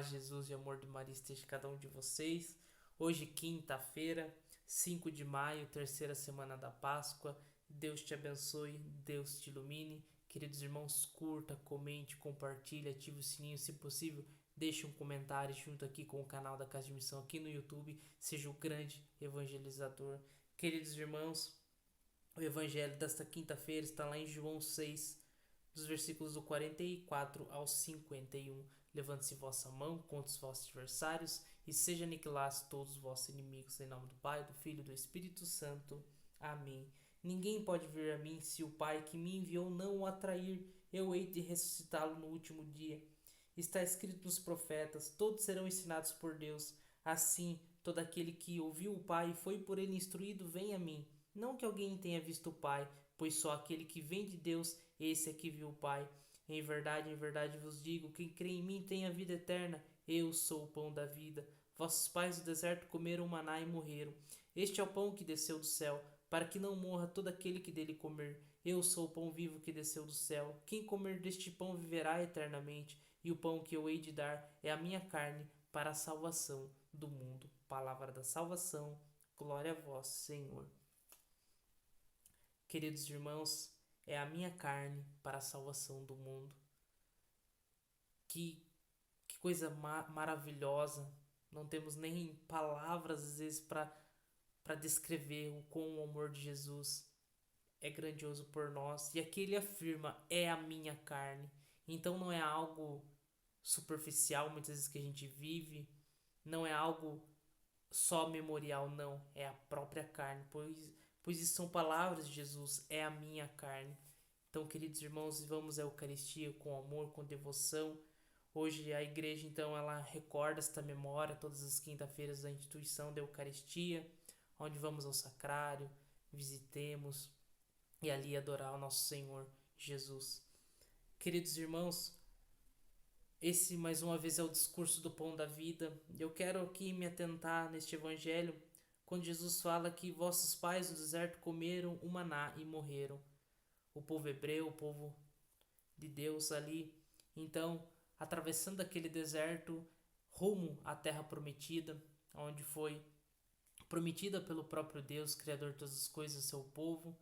paz de Jesus e amor de Maria esteja em cada um de vocês. Hoje, quinta-feira, 5 de maio, terceira semana da Páscoa. Deus te abençoe, Deus te ilumine. Queridos irmãos, curta, comente, compartilhe, ative o sininho, se possível. Deixe um comentário junto aqui com o canal da Casa de Missão aqui no YouTube. Seja o grande evangelizador. Queridos irmãos, o evangelho desta quinta-feira está lá em João 6, dos versículos do 44 ao 51. Levante-se vossa mão contra os vossos adversários e seja aniquilados todos os vossos inimigos. Em nome do Pai, do Filho e do Espírito Santo. Amém. Ninguém pode vir a mim se o Pai que me enviou não o atrair. Eu hei de ressuscitá-lo no último dia. Está escrito nos profetas, todos serão ensinados por Deus. Assim, todo aquele que ouviu o Pai e foi por ele instruído, vem a mim. Não que alguém tenha visto o Pai, pois só aquele que vem de Deus, esse é que viu o Pai. Em verdade vos digo, quem crê em mim tem a vida eterna. Eu sou o pão da vida. Vossos pais no deserto comeram maná e morreram. Este é o pão que desceu do céu, para que não morra todo aquele que dele comer. Eu sou o pão vivo que desceu do céu. Quem comer deste pão viverá eternamente, e o pão que eu hei de dar é a minha carne para a salvação do mundo. Palavra da salvação, glória a vós, Senhor. Queridos irmãos, é a minha carne para a salvação do mundo. Que coisa maravilhosa. Não temos nem palavras às vezes para descrever o quão o amor de Jesus é grandioso por nós. E aqui ele afirma, é a minha carne. Então não é algo superficial muitas vezes que a gente vive, não é algo só memorial, não, é a própria carne, pois isso são palavras de Jesus, é a minha carne. Então, queridos irmãos, vamos à Eucaristia com amor, com devoção. Hoje a igreja, então, ela recorda esta memória todas as quinta-feiras da instituição da Eucaristia, onde vamos ao sacrário, visitemos e ali adorar o nosso Senhor Jesus. Queridos irmãos, esse mais uma vez é o discurso do pão da vida. Eu quero aqui me atentar neste evangelho quando Jesus fala que vossos pais no deserto comeram o maná e morreram. O povo hebreu, o povo de Deus ali, então atravessando aquele deserto rumo à terra prometida, onde foi prometida pelo próprio Deus, Criador de todas as coisas, seu povo.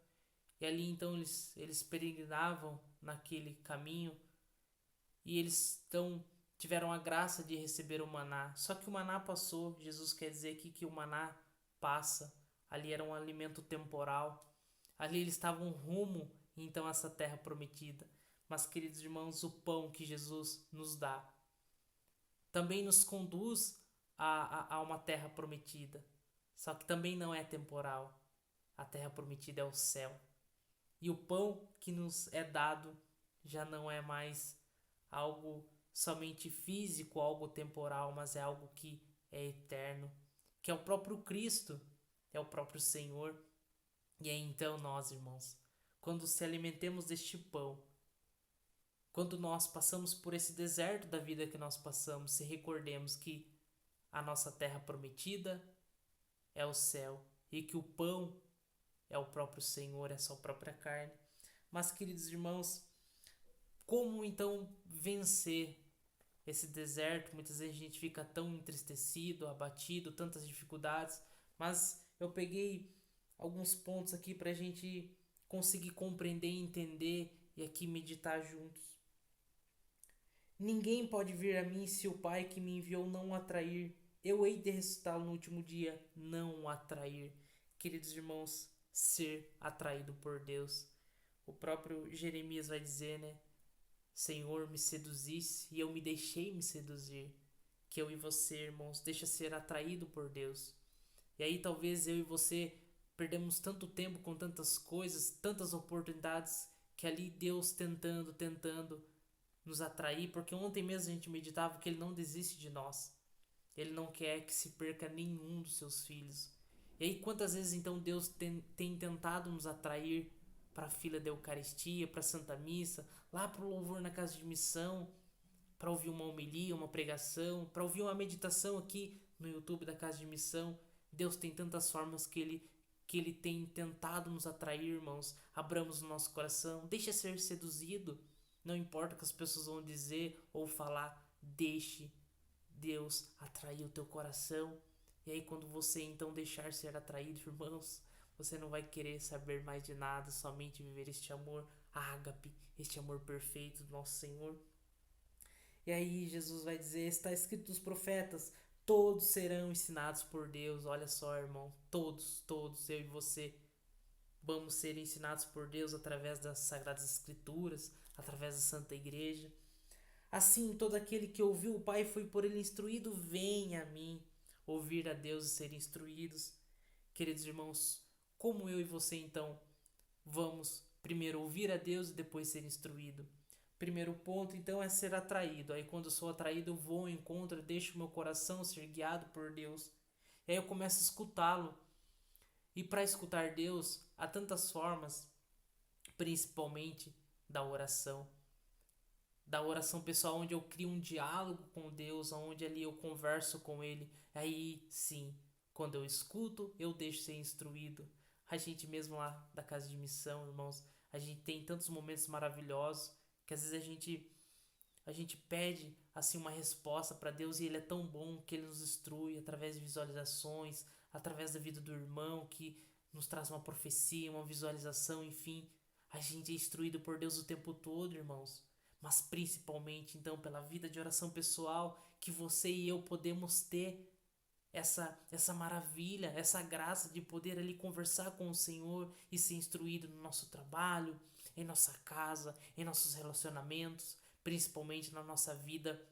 E ali então eles peregrinavam naquele caminho e eles então tiveram a graça de receber o maná. Só que o maná passou. Jesus quer dizer aqui que o maná passa. Ali era um alimento temporal. Ali eles estavam rumo então a essa terra prometida. Mas, queridos irmãos, o pão que Jesus nos dá também nos conduz a uma terra prometida. Só que também não é temporal. A terra prometida é o céu. E o pão que nos é dado já não é mais algo somente físico, algo temporal, mas é algo que é eterno, que é o próprio Cristo, é o próprio Senhor. E é então nós, irmãos, quando se alimentemos deste pão, quando nós passamos por esse deserto da vida que nós passamos, se recordemos que a nossa terra prometida é o céu e que o pão é o próprio Senhor, é a sua própria carne. Mas, queridos irmãos, como então vencer esse deserto? Muitas vezes a gente fica tão entristecido, abatido, tantas dificuldades, mas eu peguei alguns pontos aqui para a gente conseguir compreender, entender e aqui meditar juntos. Ninguém pode vir a mim se o Pai que me enviou não o atrair. Eu hei de ressuscitá-lo no último dia, não o atrair. Queridos irmãos, ser atraído por Deus. O próprio Jeremias vai dizer, né? Senhor, me seduzisse e eu me deixei me seduzir. Que eu e você, irmãos, deixa ser atraído por Deus. E aí talvez eu e você perdemos tanto tempo com tantas coisas, tantas oportunidades, que ali Deus tentando nos atrair, porque ontem mesmo a gente meditava que Ele não desiste de nós. Ele não quer que se perca nenhum dos seus filhos. E aí quantas vezes então Deus tem tentado nos atrair para a fila da Eucaristia, para a Santa Missa, lá para o louvor na Casa de Missão, para ouvir uma homilia, uma pregação, para ouvir uma meditação aqui no YouTube da Casa de Missão. Deus tem tantas formas que Ele tem tentado nos atrair, irmãos. Abramos o nosso coração, deixa ser seduzido. Não importa o que as pessoas vão dizer ou falar, deixe Deus atrair o teu coração. E aí quando você então deixar ser atraído, irmãos, você não vai querer saber mais de nada, somente viver este amor ágape, este amor perfeito do nosso Senhor. E aí Jesus vai dizer, está escrito nos profetas, todos serão ensinados por Deus. Olha só, irmão, todos, eu e você, vamos ser ensinados por Deus através das Sagradas Escrituras, através da Santa Igreja. Assim, todo aquele que ouviu o Pai e foi por ele instruído, venha a mim, ouvir a Deus e ser instruídos. Queridos irmãos, como eu e você então vamos primeiro ouvir a Deus e depois ser instruído? Primeiro ponto então é ser atraído. Aí quando eu sou atraído eu vou ao encontro, eu deixo meu coração ser guiado por Deus. E aí eu começo a escutá-lo. E para escutar Deus há tantas formas, principalmente da oração. Da oração pessoal, onde eu crio um diálogo com Deus, onde ali eu converso com Ele. Aí sim, quando eu escuto, eu deixo ser instruído. A gente mesmo lá da casa de missão, irmãos, a gente tem tantos momentos maravilhosos que às vezes a gente pede assim uma resposta para Deus e Ele é tão bom que Ele nos instrui através de visualizações, através da vida do irmão que nos traz uma profecia, uma visualização, enfim. A gente é instruído por Deus o tempo todo, irmãos. Mas principalmente então pela vida de oração pessoal que você e eu podemos ter essa maravilha, essa graça de poder ali conversar com o Senhor e ser instruído no nosso trabalho, em nossa casa, em nossos relacionamentos, principalmente na nossa vida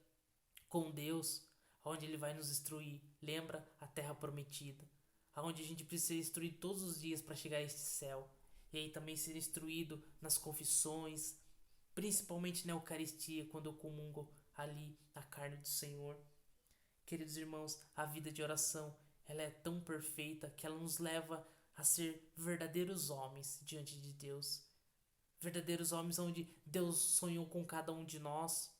com Deus, onde Ele vai nos instruir. Lembra a terra prometida, aonde a gente precisa ser instruído todos os dias para chegar a este céu. E aí também ser instruído nas confissões, principalmente na Eucaristia, quando eu comungo ali a carne do Senhor. Queridos irmãos, a vida de oração, ela é tão perfeita que ela nos leva a ser verdadeiros homens diante de Deus. Verdadeiros homens onde Deus sonhou com cada um de nós.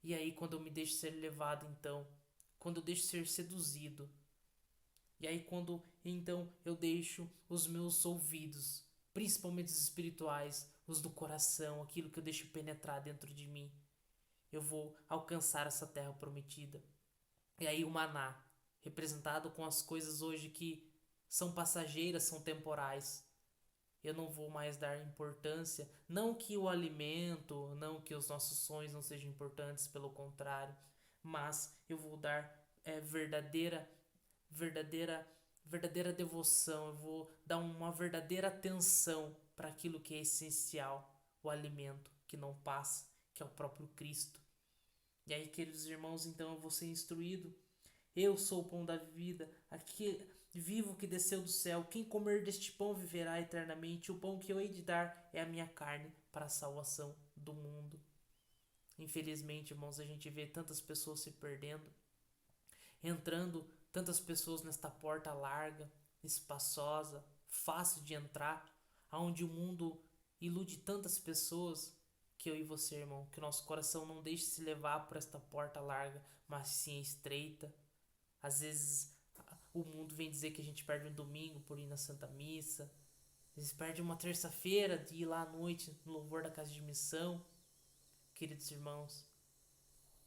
E aí quando eu me deixo ser levado então, quando eu deixo ser seduzido, e aí quando então eu deixo os meus ouvidos, principalmente os espirituais, os do coração, aquilo que eu deixo penetrar dentro de mim, eu vou alcançar essa terra prometida. E aí o maná, representado com as coisas hoje que são passageiras, são temporais. Eu não vou mais dar importância, não que o alimento, não que os nossos sonhos não sejam importantes, pelo contrário, mas eu vou dar verdadeira, verdadeira, verdadeira devoção, eu vou dar uma verdadeira atenção para aquilo que é essencial, o alimento que não passa, que é o próprio Cristo. E aí, queridos irmãos, então eu vou ser instruído. Eu sou o pão da vida, aquele vivo que desceu do céu. Quem comer deste pão viverá eternamente. O pão que eu hei de dar é a minha carne para a salvação do mundo. Infelizmente, irmãos, a gente vê tantas pessoas se perdendo, entrando tantas pessoas nesta porta larga, espaçosa, fácil de entrar, aonde o mundo ilude tantas pessoas que eu e você, irmão, que o nosso coração não deixe se levar por esta porta larga, mas sim estreita. Às vezes o mundo vem dizer que a gente perde um domingo por ir na Santa Missa. Às vezes perde uma terça-feira de ir lá à noite no louvor da casa de missão. Queridos irmãos,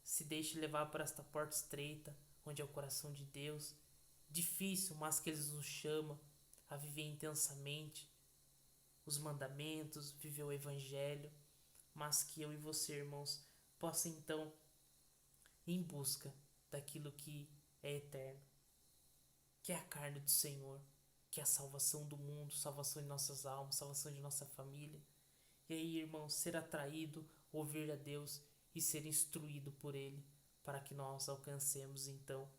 se deixe levar por esta porta estreita, onde é o coração de Deus. Difícil, mas que Ele nos chama a viver intensamente os mandamentos, viver o Evangelho. Mas que eu e você, irmãos, possa então ir em busca daquilo que é eterno, que é a carne do Senhor, que é a salvação do mundo, salvação de nossas almas, salvação de nossa família. E aí, irmão, ser atraído, ouvir a Deus e ser instruído por Ele, para que nós alcancemos então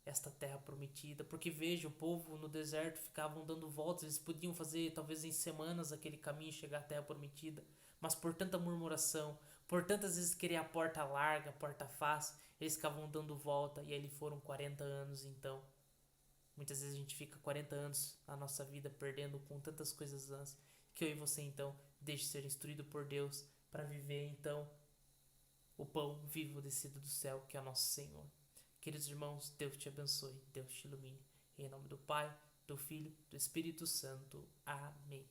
esta terra prometida. Porque veja, o povo no deserto ficavam dando voltas, eles podiam fazer talvez em semanas aquele caminho e chegar à terra prometida, mas por tanta murmuração, por tantas vezes querer a porta larga, a porta fácil, eles ficavam dando volta e ali foram 40 anos então. Muitas vezes a gente fica 40 anos na nossa vida perdendo com tantas coisas antes, que eu e você então deixe ser instruído por Deus para viver então o pão vivo descido do céu, que é o nosso Senhor. Queridos irmãos, Deus te abençoe, Deus te ilumine. Em nome do Pai, do Filho, do Espírito Santo. Amém.